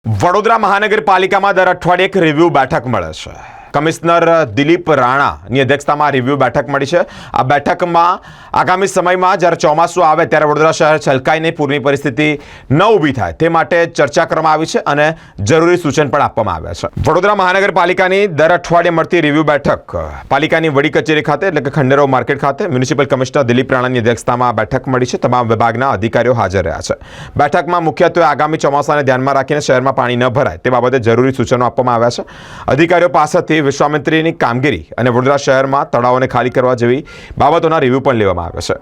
વડોદરા મહાનગરપાલિકામાં દર અઠવાડિયે એક રિવ્યુ બેઠક મળે છે। કમિશનર દિલીપ રાણાની અધ્યક્ષતામાં રિવ્યુ બેઠક મળી છે। આ બેઠકમાં આગામી સમયમાં જ્યારે ચોમાસું આવે ત્યારે વડોદરા શહેર છલકાઈને પૂરની પરિસ્થિતિ ન ઊભી થાય તે માટે ચર્ચા કરવામાં આવી છે અને જરૂરી સૂચન પણ આપવામાં આવ્યા છે। વડોદરા મહાનગરપાલિકાની દર અઠવાડિયે મળતી રિવ્યુ બેઠક પાલિકાની વડી કચેરી ખાતે એટલે કે ખંડેરાવ માર્કેટ ખાતે મ્યુનિસિપલ કમિશનર દિલીપ રાણાની અધ્યક્ષતામાં આ બેઠક મળી છે। તમામ વિભાગના અધિકારીઓ હાજર રહ્યા છે। બેઠકમાં મુખ્યત્વે આગામી ચોમાસાને ધ્યાનમાં રાખીને શહેરમાં પાણી ન ભરાય તે બાબતે જરૂરી સૂચનો આપવામાં આવ્યા છે। અધિકારીઓ પાસેથી વિશ્વામિત્રીની કામગીરી અને વડોદરા શહેરમાં તળાવોને ખાલી કરવા જેવી બાબતોના રિવ્યુ પણ લેવામાં આવ્યા છે।